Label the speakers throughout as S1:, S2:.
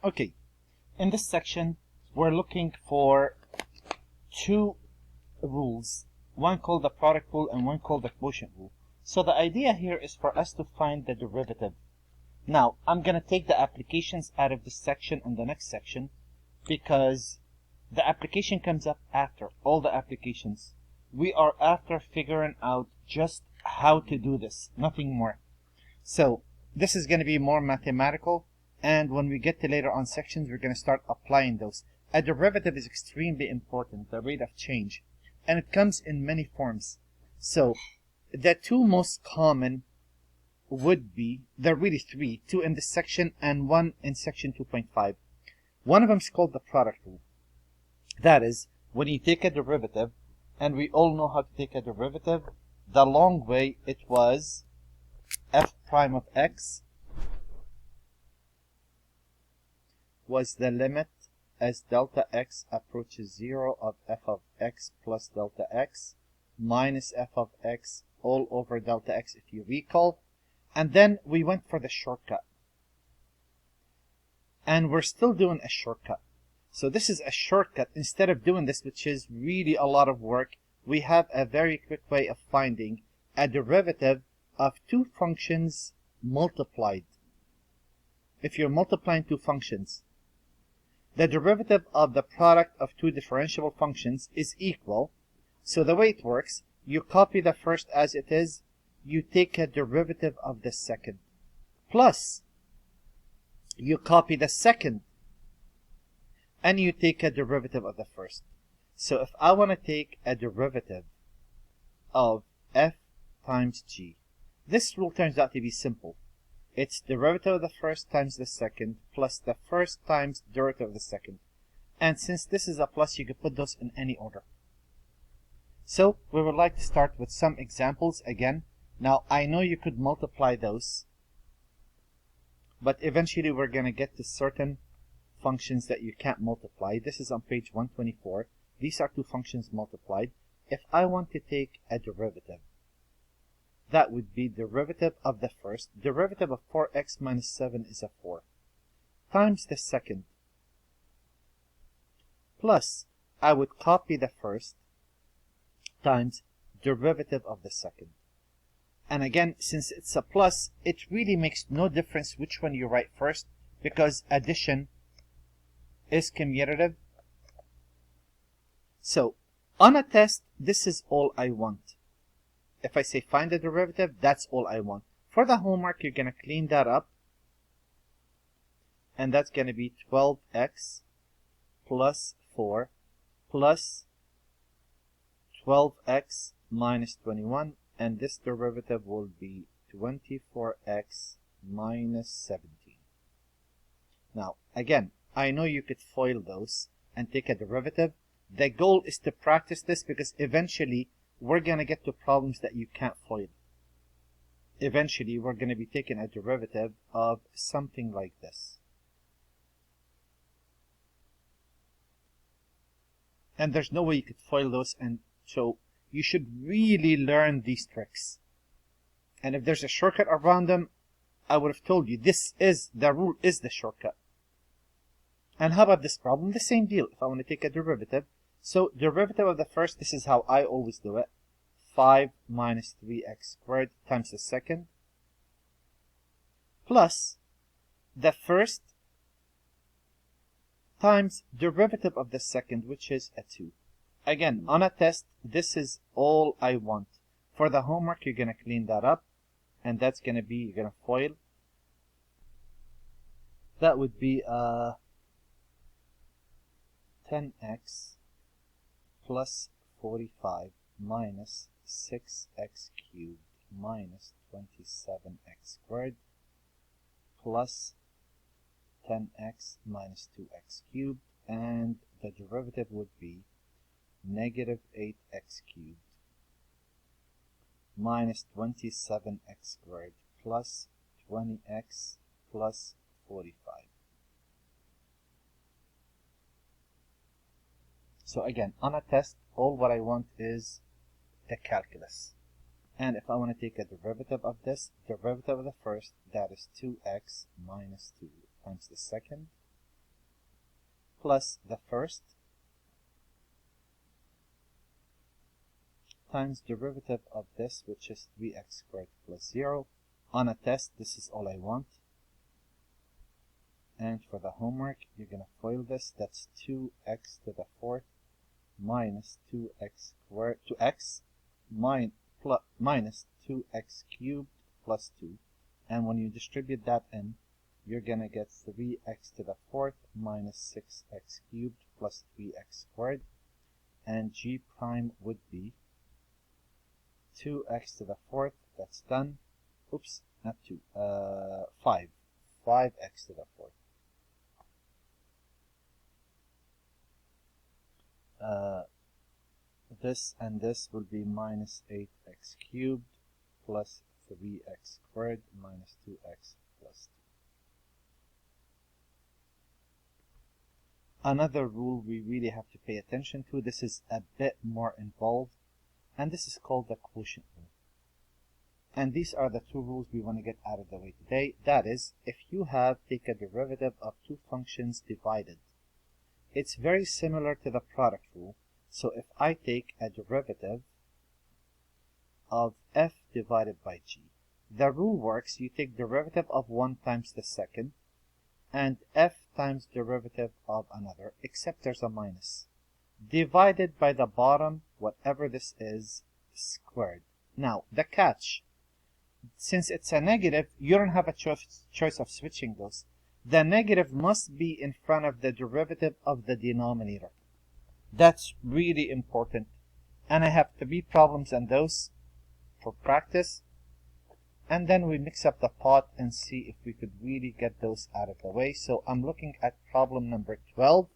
S1: Okay, in this section, we're looking for two rules, one called the product rule and one called the quotient rule. So the idea here is for us to find the derivative. Now, I'm going to take the applications out of this section and the next section because the application comes up after all the applications. We are after figuring out just how to do this, nothing more. So this is going to be more mathematical, and when we get to later on sections, we're going to start applying those. A derivative is extremely important, the rate of change, and it comes in many forms. So the two most common would be, there are really three, two in this section and one in section 2.5. One of them is called the product rule. That is, when you take a derivative, and we all know how to take a derivative, the long way it was f prime of x was the limit as delta x approaches 0 of f of x plus delta x minus f of x all over delta x, if you recall. And then we went for the shortcut. And we're still doing a shortcut. So this is a shortcut. Instead of doing this, which is really a lot of work, we have a very quick way of finding a derivative of two functions multiplied. If you're multiplying two functions, the derivative of the product of two differentiable functions is equal. So the way it works, you copy the first as it is, you take a derivative of the second, plus you copy the second and you take a derivative of the first. So if I want to take a derivative of f times g, this rule turns out to be simple. It's derivative of the first times the second plus the first times derivative of the second. And since this is a plus, you can put those in any order. So we would like to start with some examples again. Now, I know you could multiply those, but eventually we're going to get to certain functions that you can't multiply. This is on page 124. These are two functions multiplied. If I want to take a derivative, that would be derivative of the first. Derivative of 4x minus 7 is a 4, times the second, plus I would copy the first times derivative of the second. And again, since it's a plus, it really makes no difference which one you write first, because addition is commutative. So on a test, this is all I want. If I say find the derivative, that's all I want. For the homework, you're going to clean that up. And that's going to be 12x plus 4 plus 12x minus 21. And this derivative will be 24x minus 17. Now, again, I know you could FOIL those and take a derivative. The goal is to practice this because eventually we're going to get to problems that you can't FOIL. Eventually, we're going to be taking a derivative of something like this. And there's no way you could FOIL those, and so you should really learn these tricks. And if there's a shortcut around them, I would have told you this is the rule, is the shortcut. And how about this problem? The same deal. If I want to take a derivative, so derivative of the first, this is how I always do it. 5 minus 3x squared times the second, plus the first times derivative of the second, which is a 2. Again, on a test, this is all I want. For the homework, you're going to clean that up, and that's going to be, you're going to FOIL. That would be 10x plus 45 minus 6x cubed minus 27x squared plus 10x minus 2x cubed, and the derivative would be negative 8x cubed minus 27x squared plus 20x plus 45. So again, on a test, all what I want is the calculus. And if I want to take a derivative of this, derivative of the first, that is 2x minus 2 times the second, plus the first times derivative of this, which is 3x squared plus 0. On a test, this is all I want. And for the homework, you're going to FOIL this. That's 2x to the fourth minus 2x squared, 2x minus 2x cubed plus 2. And when you distribute that in, you're going to get 3x to the fourth minus 6x cubed plus 3x squared. And g prime would be 2x to the fourth. That's done. Oops, not 2. 5. 5x to the fourth. This and this will be minus 8x cubed plus 3x squared minus 2x plus 2. Another rule we really have to pay attention to, this is a bit more involved, and this is called the quotient rule. And these are the two rules we want to get out of the way today. That is, if you take a derivative of two functions divided, it's very similar to the product rule. So if I take a derivative of f divided by g, the rule works, you take derivative of one times the second, and f times derivative of another, except there's a minus, divided by the bottom, whatever this is, squared. Now, the catch, since it's a negative, you don't have a choice of switching those. The negative must be in front of the derivative of the denominator. That's really important. And I have 3 problems on those for practice. And then we mix up the pot and see if we could really get those out of the way. So I'm looking at problem number 12.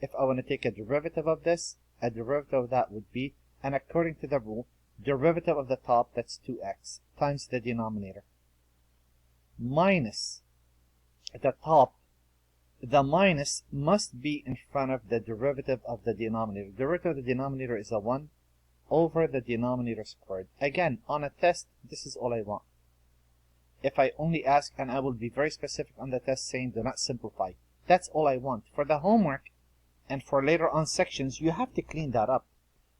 S1: If I want to take a derivative of this, a derivative of that would be, and according to the rule, derivative of the top, that's 2x, times the denominator, minus the top. The minus must be in front of the derivative of the denominator. Derivative of the denominator is a 1 over the denominator squared. Again, on a test, this is all I want. If I only ask, and I will be very specific on the test saying do not simplify, that's all I want. For the homework and for later on sections, you have to clean that up.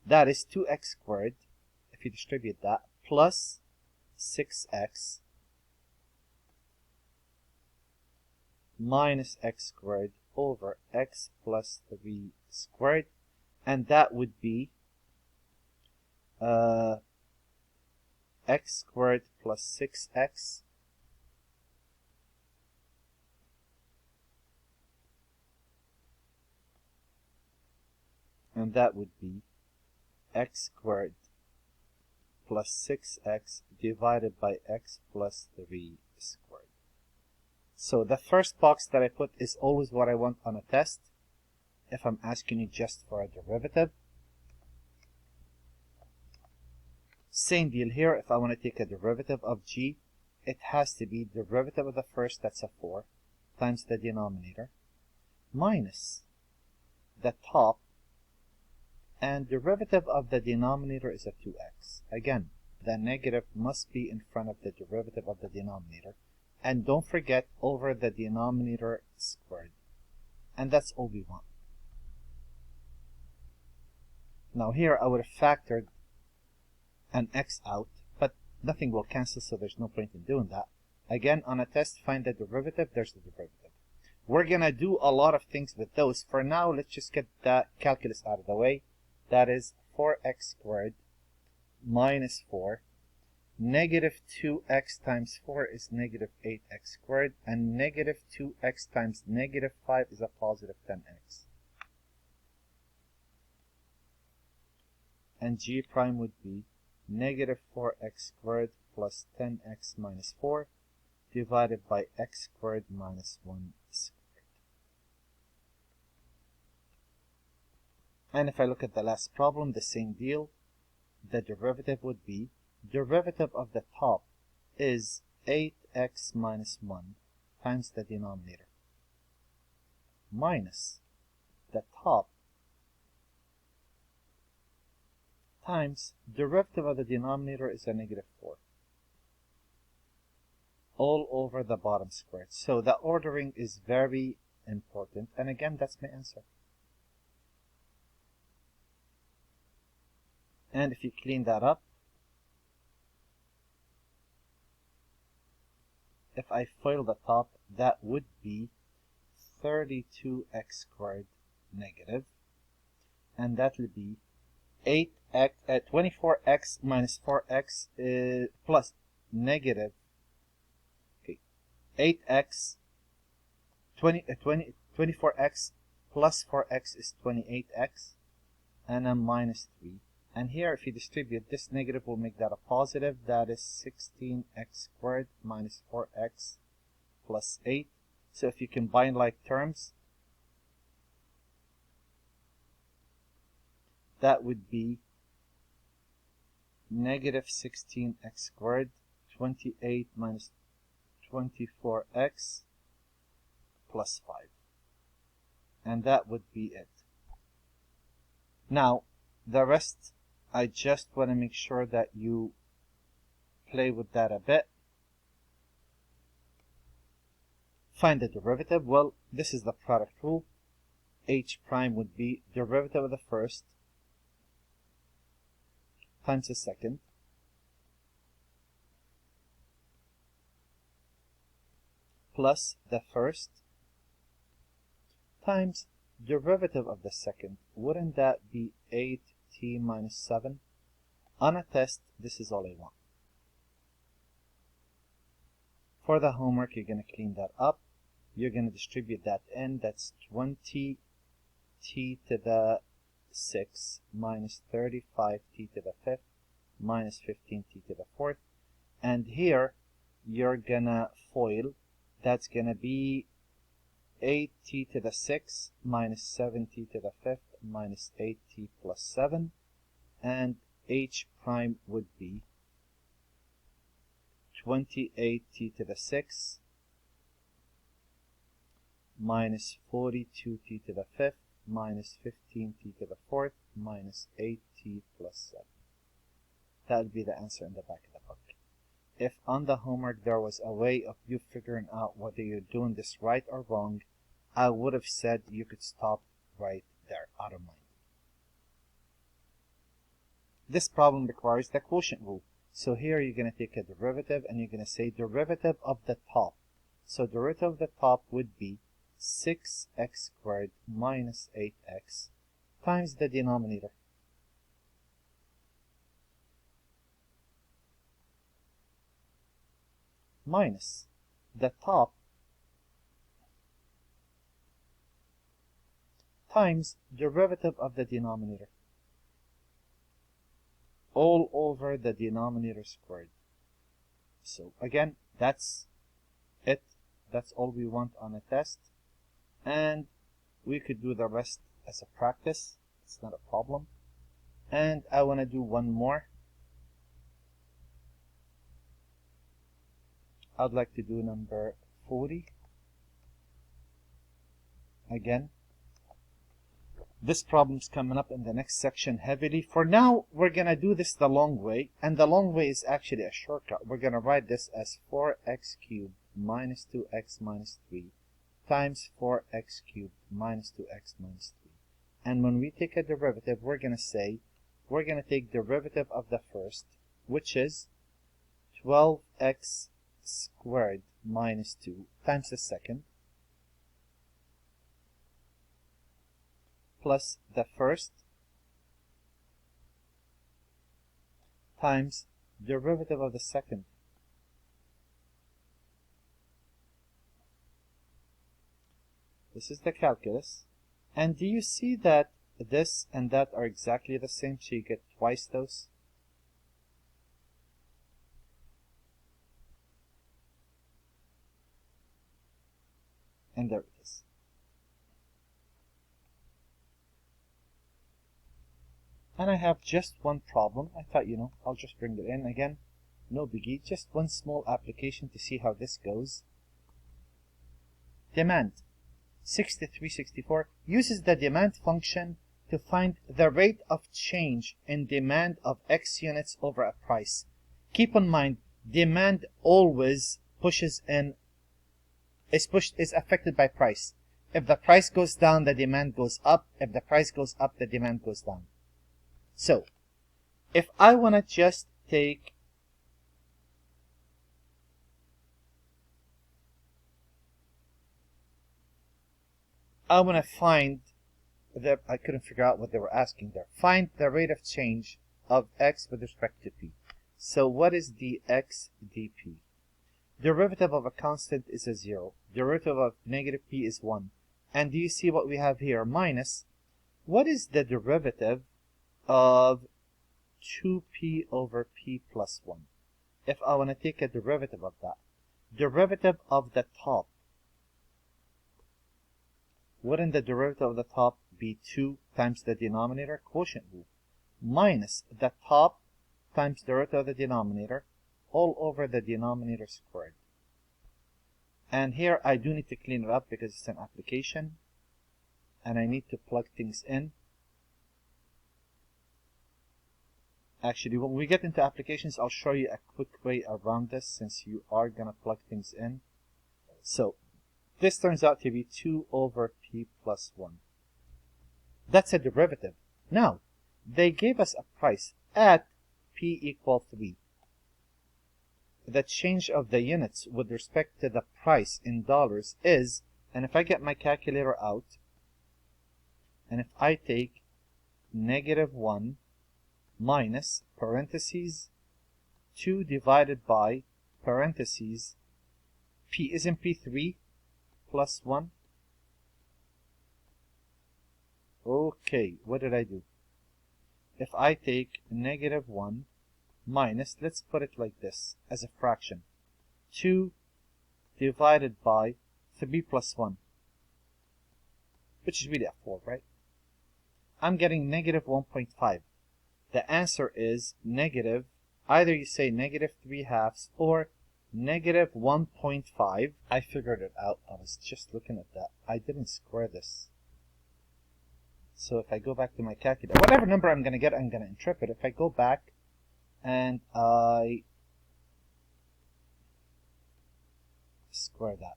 S1: That is 2x squared, if you distribute that, plus 6x minus x squared over x plus 3 squared, and that would be x squared plus 6x and that would be x squared plus 6x divided by x plus 3 squared. So the first box that I put is always what I want on a test if I'm asking you just for a derivative. Same deal here. If I want to take a derivative of g, it has to be derivative of the first, that's a 4, times the denominator, minus the top, and derivative of the denominator is a 2x. Again, the negative must be in front of the derivative of the denominator. And don't forget, over the denominator squared. And that's all we want. Now here I would have factored an x out, but nothing will cancel, so there's no point in doing that. Again, on a test, find the derivative. There's the derivative. We're going to do a lot of things with those. For now, let's just get that calculus out of the way. That is 4x squared minus 4. Negative 2x times 4 is negative 8x squared, and negative 2x times negative 5 is a positive 10x. And g prime would be negative 4x squared plus 10x minus 4 divided by x squared minus 1 squared. And if I look at the last problem, the same deal. The derivative would be, derivative of the top is 8x minus 1 times the denominator, minus the top times derivative of the denominator is a negative 4, all over the bottom squared. So the ordering is very important. And again, that's my answer. And if you clean that up, if I FOIL the top, that would be 32x squared negative, and that will be 24x minus 4x plus negative 8x 24x plus 4x is 28x, and then minus 3. And here, if you distribute, this negative will make that a positive. That is 16x squared minus 4x plus 8. So if you combine like terms, that would be negative 16x squared, 28 minus 24x plus 5. And that would be it. Now, the rest, I just want to make sure that you play with that a bit. Find the derivative. Well, this is the product rule. H prime would be derivative of the first times the second plus the first times derivative of the second. Wouldn't that be 8t minus 7? On a test, this is all I want. For the homework, you're going to clean that up. You're going to distribute that in. That's 20t to the 6 minus 35t to the 5th minus 15t to the 4th. And here, you're going to FOIL. That's going to be 8t to the 6 minus 7t to the 5th minus 8t plus 7. And h prime would be 28t to the 6 minus 42t to the 5th minus 15t to the 4th minus 8t plus 7. That would be the answer in the back of the book. If on the homework there was a way of you figuring out whether you're doing this right or wrong, I would have said you could stop right there, out of mind. This problem requires the quotient rule. So here you're going to take a derivative and you're going to say derivative of the top. So derivative of the top would be 6x squared minus 8x times the denominator. Minus the top times derivative of the denominator. All over the denominator squared. So again, that's it. That's all we want on a test. And we could do the rest as a practice. It's not a problem. And I want to do one more. I'd like to do number 40. Again, this problem's coming up in the next section heavily. For now, we're going to do this the long way. And the long way is actually a shortcut. We're going to write this as 4x cubed minus 2x minus 3 times 4x cubed minus 2x minus 3. And when we take a derivative, we're going to say, we're going to take derivative of the first, which is 12x squared minus 2 times the second, plus the first times derivative of the second. This is the calculus. And do you see that this and that are exactly the same? So you get twice those. And there it is. And I have just one problem. I thought, I'll just bring it in again. No biggie. Just one small application to see how this goes. Demand 6364 uses the demand function to find the rate of change in demand of X units over a price. Keep in mind, demand always is affected by price. If the price goes down, the demand goes up. If the price goes up, the demand goes down. So, if I want to just take I want to find I couldn't figure out what they were asking there. Find the rate of change of x with respect to p. So what is dx dp? Derivative of a constant is a 0. Derivative of negative p is 1. And do you see what we have here? Minus, what is the derivative of 2p over p plus 1? If I want to take a derivative of that. Derivative of the top. Wouldn't the derivative of the top be 2 times the denominator? Quotient rule. Minus the top times derivative of the denominator all over the denominator squared. And here I do need to clean it up because it's an application and I need to plug things in. Actually, when we get into applications, I'll show you a quick way around this since you are going to plug things in. So this turns out to be 2 over p plus 1. That's a derivative. Now, they gave us a price at p equal 3. The change of the units with respect to the price in dollars is, and if I get my calculator out, and if I take -1 minus parentheses 2 divided by parentheses p, isn't p 3 plus 1? Okay, what did I do? If I take -1 minus, let's put it like this, as a fraction, 2 divided by 3 plus 1, which is really a 4, right? I'm getting -1.5. The answer is negative, either you say -3/2 or -1.5. I figured it out. I was just looking at that. I didn't square this. So if I go back to my calculator, whatever number I'm going to get, I'm going to interpret. If I go back and I square that,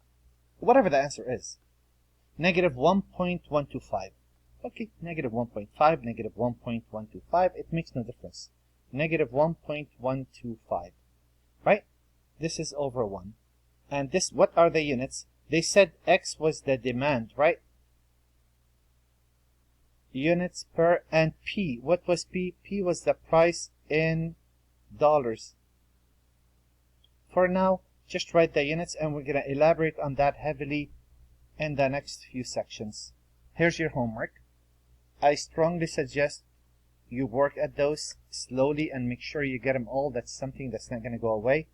S1: whatever the answer is, -1.125. Okay, -1.5, -1.125, it makes no difference. -1.125, right? This is over 1. And this, what are the units? They said x was the demand, right? Units per, and p, what was p? P was the price in dollars. For now, just write the units and we're going to elaborate on that heavily in the next few sections. Here's your homework. I strongly suggest you work at those slowly and make sure you get them all. That's something that's not going to go away.